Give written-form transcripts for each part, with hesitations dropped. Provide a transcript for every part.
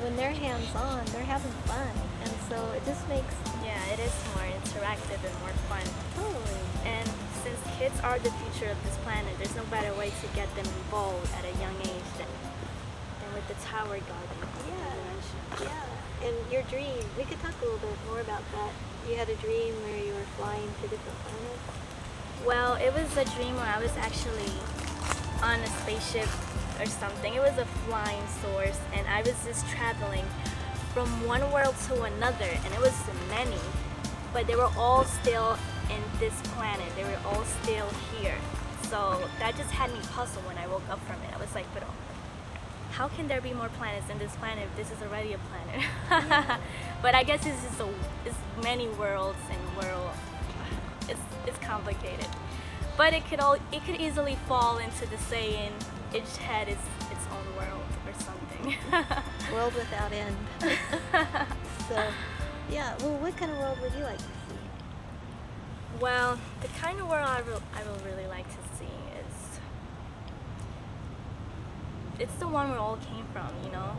when they're hands-on, they're having fun. And so it just makes... Yeah, it is more interactive and more fun. Totally. And since kids are the future of this planet, there's no better way to get them involved at a young age than with the tower garden. Yeah. And your dream, we could talk a little bit more about that. You had a dream where you were flying to different planets? Well, it was a dream where I was actually on a spaceship or something. It was a flying source, and I was just traveling from one world to another, and it was many, but they were all still in this planet. They were all still here. So that just had me puzzled when I woke up from it. I was like, but how can there be more planets than this planet if this is already a planet? Yeah. But I guess it's many worlds, and it's complicated. But it could easily fall into the saying, each head is its own world or something. World without end. So, yeah. Well, what kind of world would you like to see? Well, the kind of world I will really like to see is, it's the one we all came from, you know,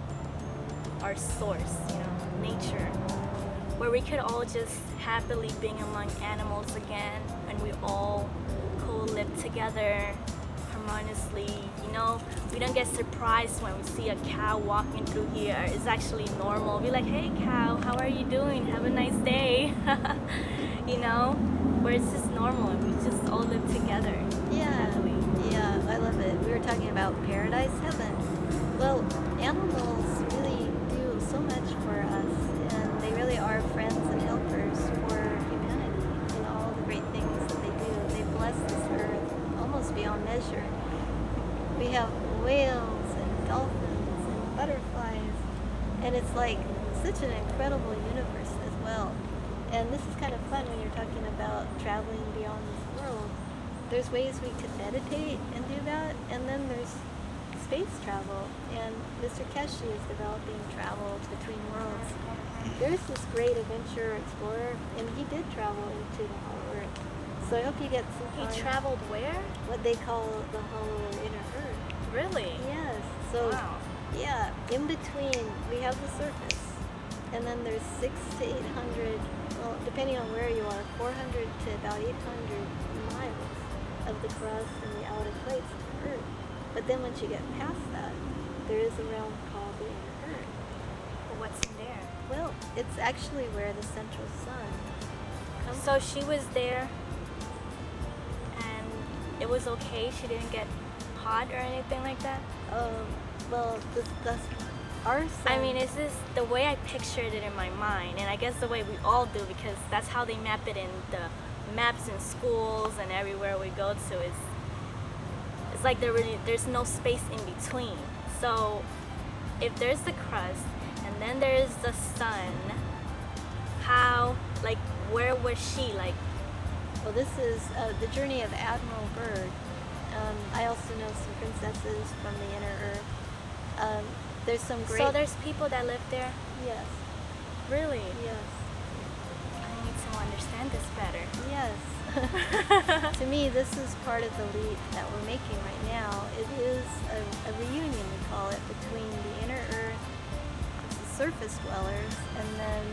our source, you know, nature, where we could all just happily being among animals again, and we all co-live together harmoniously, you know. We don't get surprised when we see a cow walking through here. It's actually normal. We're like, hey cow, how are you doing? Have a nice day. You know, where it's just normal and we just all live together. Yeah. Happily. Yeah, I love it. We were talking about paradise heaven. Well, animals really do so much for us, and they really are friends and helpers for humanity in all the great things that they do. They bless this earth almost beyond measure. We have whales and dolphins and butterflies, and it's like such an incredible universe as well. And this is kind of fun when you're talking about traveling beyond this world. There's ways we could meditate and do that, and then there's space travel, and Mr. Keshi is developing travel between worlds. There's this great adventure explorer, and he did travel into the hollow earth. So I hope you get some time. He traveled where? What they call the hollow or inner earth. Really? Yes. So Wow. yeah, in between we have the surface, and then there's 600 to 800, well, depending on where you are, 400 to about 800 miles of the crust and the outer plates of the earth. But then once you get past that, there is a realm called the inner earth. Well, what's in there? Well, it's actually where the central sun comes So she was there and it was okay? She didn't get hot or anything like that? well, our sun... I mean, is this the way I pictured it in my mind? And I guess the way we all do, because that's how they map it in the maps in schools and everywhere we go to. It's like there's no space in between. So if there's the crust and then there's the sun, how, like, where was she? Like, Well, this is the journey of Admiral Byrd. I also know some princesses from the inner earth. There's some great... so there's people that live there? Yes, Really? yes, I need to understand this better. yes. To me, this is part of the leap that we're making right now. It is a reunion, we call it, between the inner earth, the surface dwellers, and then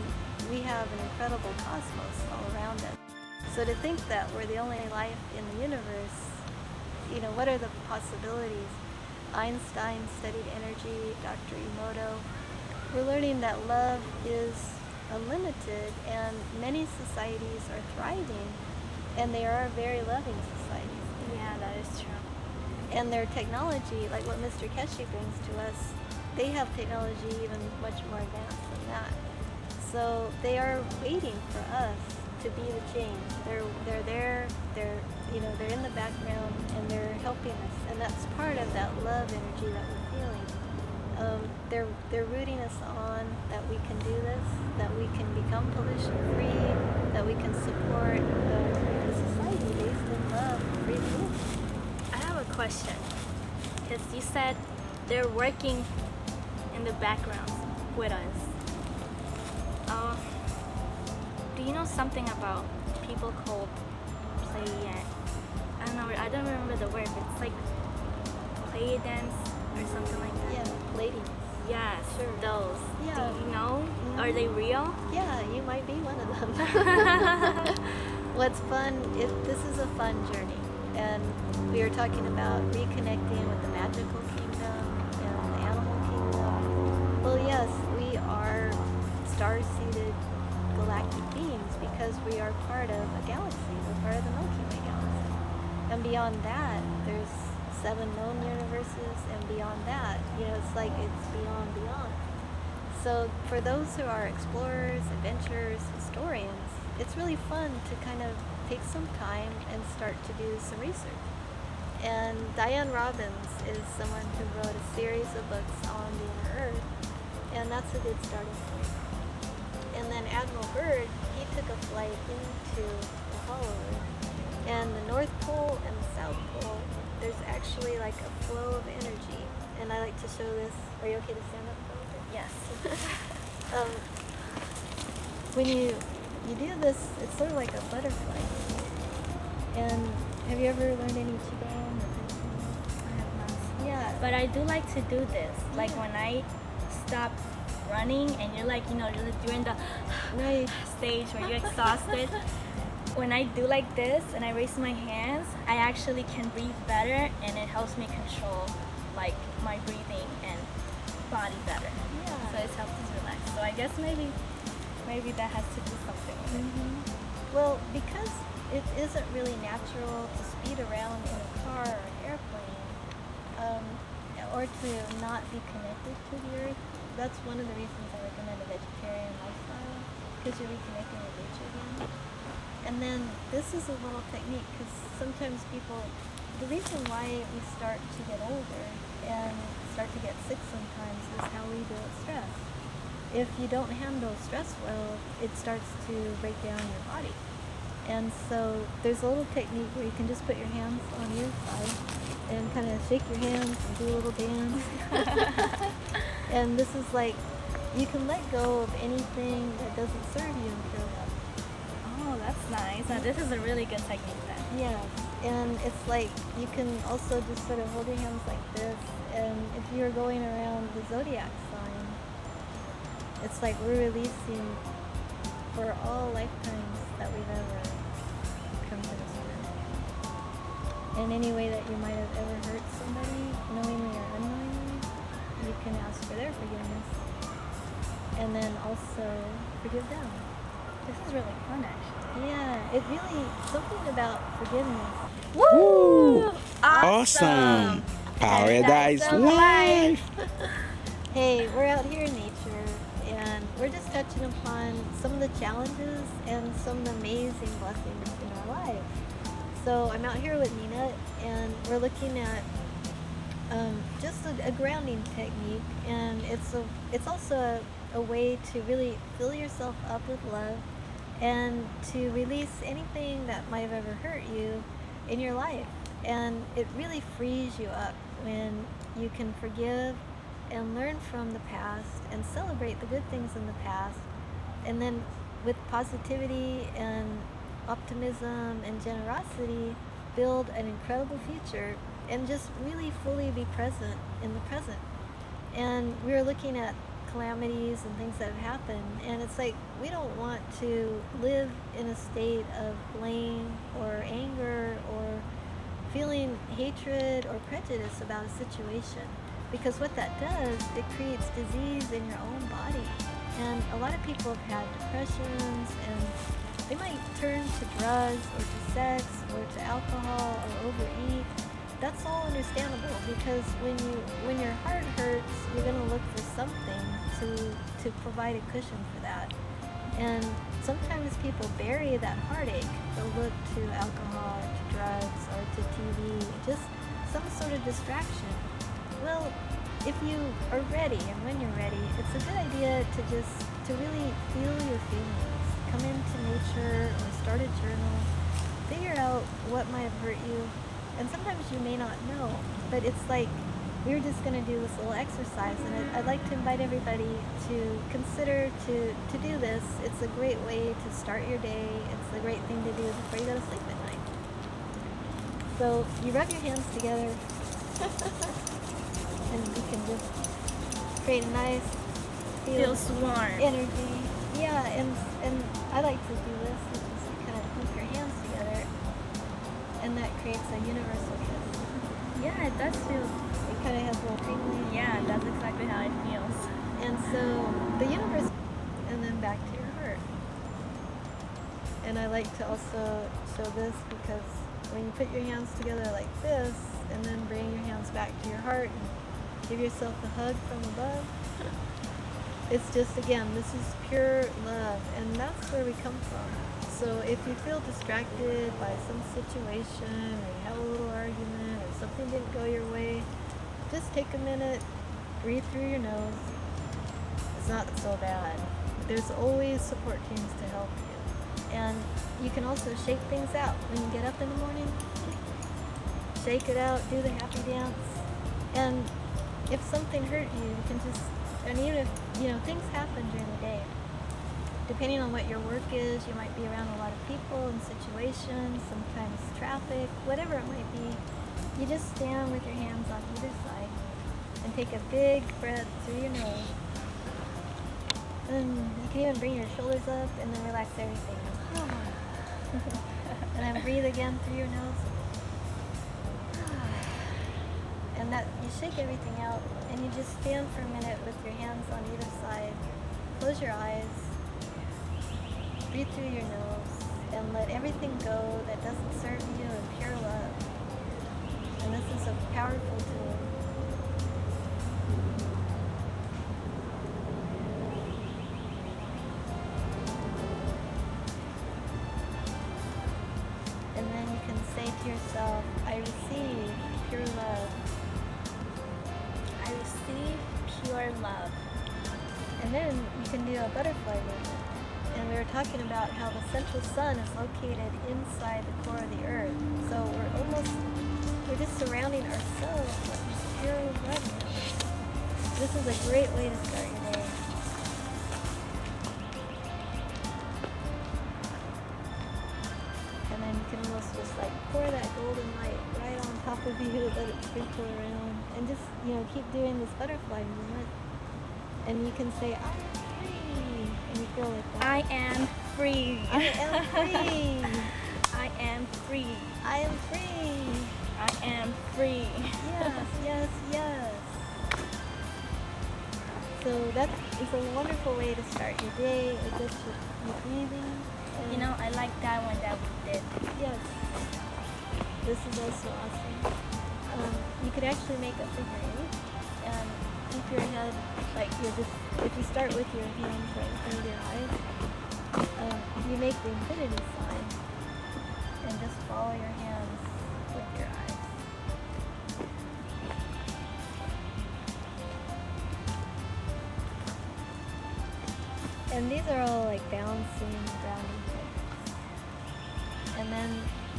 we have an incredible cosmos all around us. So to think that we're the only life in the universe, you know, what are the possibilities? Einstein studied energy, Dr. Emoto. We're learning that love is unlimited, and many societies are thriving, and they are very loving societies. Yeah, that is true. And their technology, like what Mr. Keshi brings to us, they have technology even much more advanced than that. So they are waiting for us to be the change. They're there, they're in the background, and they're helping us, and that's part of that love energy that we're feeling. They're rooting us on that we can do this, that we can become pollution free, that we can support the society based in love, freedom. I have a question, because you said they're working in the background with us. Do you know something about people called I don't remember the word, but it's like play dance or something like that? Yeah, ladies. Yes, Sure. those. Yeah. you know? Are they real? Yeah, you might be one of them. What's fun, this is a fun journey. And we are talking about reconnecting with the magical kingdom and the animal kingdom. Well, yes, we are star-seeded galactic beings because we are part of a galaxy. We're part of the Milky Way galaxy. And beyond that, there's 7 known universes, and beyond that, it's like it's beyond. So for those who are explorers, adventurers, historians, it's really fun to kind of take some time and start to do some research. And Diane Robbins is someone who wrote a series of books on the inner Earth, and that's a good starting point. And then Admiral Byrd, he took a flight into the Hollow Earth, and the North Pole and the South Pole, there's actually like a flow of energy. And I like to show this. Are you okay to stand up a little bit? Yes. When you do this, it's sort of like a butterfly. And have you ever learned any qigong? I have not. Yeah. But I do like to do this. Like when I stop running and you're like, you're in the Right. stage where you're exhausted. When I do like this and I raise my hands, I actually can breathe better, and it helps me control like my breathing and body better. Yeah. So it helps us relax. So I guess maybe that has to do something with it. Well, because it isn't really natural to speed around in a car or an airplane, or to not be connected to the earth, that's one of the reasons I recommend a vegetarian lifestyle, because you're reconnecting with nature again. And then this is a little technique, because sometimes the reason why we start to get older and start to get sick sometimes is how we deal with stress. If you don't handle stress well, it starts to break down your body. And so there's a little technique where you can just put your hands on your side and kind of shake your hands and do a little dance. And this is like, you can let go of anything that doesn't serve you and feel better. Oh, that's nice. Now this is a really good technique then. Yeah, and it's like you can also just sort of hold your hands like this, and if you're going around the zodiac sign, it's like we're releasing for all lifetimes that we've ever come to this earth. In any way that you might have ever hurt somebody, knowingly or unknowingly, you can ask for their forgiveness, and then also forgive them. This is really fun, actually. Yeah, it really, something about forgiveness. Woo! Awesome! Paradise Life! Hey, we're out here in nature, and we're just touching upon some of the challenges and some of the amazing blessings in our life. So I'm out here with Nina, and we're looking at just a grounding technique, and it's also a way to really fill yourself up with love and to release anything that might have ever hurt you in your life. And it really frees you up when you can forgive and learn from the past and celebrate the good things in the past, and then with positivity and optimism and generosity build an incredible future and just really fully be present in the present. And we were looking at calamities and things that have happened, and it's like we don't want to live in a state of blame or anger or feeling hatred or prejudice about a situation, because what that does, it creates disease in your own body. And a lot of people have had depressions, and they might turn to drugs or to sex or to alcohol or overeat. That's all understandable, because when your heart hurts, you're going to look for something to provide a cushion for that. And sometimes people bury that heartache. They'll look to alcohol or to drugs or to TV, just some sort of distraction. Well, if you are ready, and when you're ready, it's a good idea to really feel your feelings. Come into nature or start a journal. Figure out what might have hurt you. And sometimes you may not know, but it's like we're just going to do this little exercise, and I'd like to invite everybody to consider to do this. It's a great way to start your day. It's a great thing to do before you go to sleep at night. So you rub your hands together, and you can just create a nice feels warm. energy. Yeah, and I like to do this, which is kind of hook your hands together, and that creates a universal kiss. Yeah, it does feel. It kind of has a little tingling. Yeah, that's exactly how it feels. And so the universe, and then back to your heart. And I like to also show this because when you put your hands together like this, and then bring your hands back to your heart and give yourself a hug from above, it's just, again, this is pure love, and that's where we come from. So if you feel distracted by some situation, or you have a little argument, or something didn't go your way, just take a minute, breathe through your nose. It's not so bad. There's always support teams to help you. And you can also shake things out when you get up in the morning. Shake it out, do the happy dance. And if something hurt you, you can just, and even if, things happen during the day. Depending on what your work is, you might be around a lot of people and situations, sometimes traffic, whatever it might be. You just stand with your hands on either side and take a big breath through your nose. And you can even bring your shoulders up and then relax everything. And then breathe again through your nose. And that you shake everything out and you just stand for a minute with your hands on either side. Close your eyes. Breathe through your nose and let everything go that doesn't serve you in pure love. And this is a powerful tool. And then you can say to yourself, I receive pure love. I receive pure love. And then you can do a butterfly movement. And we were talking about how the central sun is located inside the core of the earth. So we're just surrounding ourselves with this pure love. This is a great way to start your day. And then you can almost just pour that golden light right on top of you, let it sprinkle around, and just, keep doing this butterfly movement. And you can say, I'm free, and you feel like that. I am free. I am free. I am free. I am free. I am free. Yes, yes, yes. So that is a wonderful way to start your day. It gets your breathing. And I like that one that we did. yes, this is also awesome. You could actually make a figure eight and keep your head if you start with your hands right in front of your eyes, you make the infinity sign and just follow your hands with your eyes. And these are all balancing, grounding techniques. And then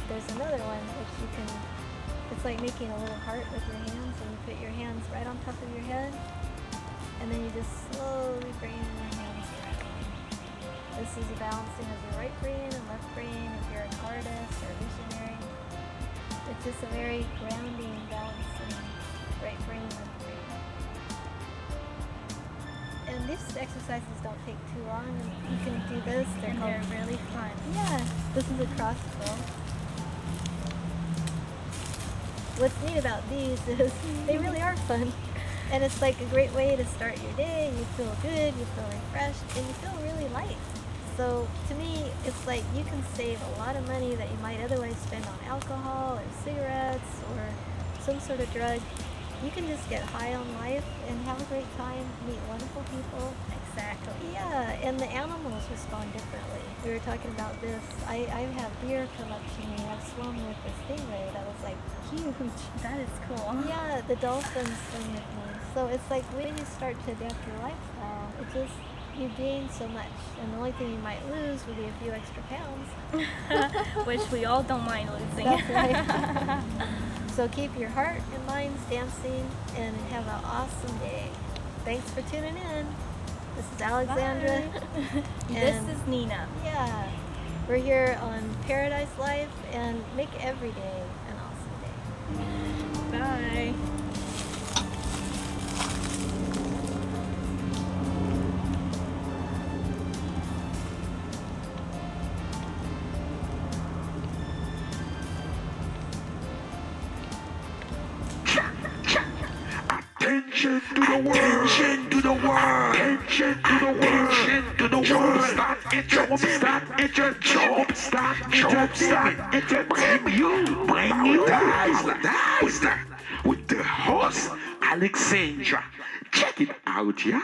there's another one which you can, it's like making a little heart with your hands, and you put your hands right on top of your head, and then you just slowly bring your hands around. This is a balancing of your right brain and left brain if you're an artist or a visionary. It's just a very grounding, balancing right brain, left brain. And these exercises don't take too long, and you can do this. They're really fun. Yeah, this is a cross flow. What's neat about these is they really are fun. And it's a great way to start your day. You feel good, you feel refreshed, and you feel really light. So to me, it's you can save a lot of money that you might otherwise spend on alcohol or cigarettes or some sort of drug. You can just get high on life and have a great time, meet wonderful people. Exactly. Yeah, and the animals respond differently. We were talking about this. I have deer come up to me. I've swum with a stingray that was huge. That is cool. Yeah, the dolphins swim with me. So it's when you start to adapt your lifestyle, you gain so much. And the only thing you might lose would be a few extra pounds. Which we all don't mind losing. That's right. So keep your heart and minds dancing and have an awesome day. Thanks for tuning in. This is Alexandra. This is Nina. Yeah, we're here on Paradize Life, and make every day an awesome day. Bye. Attention to the world. Attention to the world. Attention to the world. Attention to the world. Jumpstart engine. Jumpstart engine. Bring you with the host Alexandra. Check it out, yeah.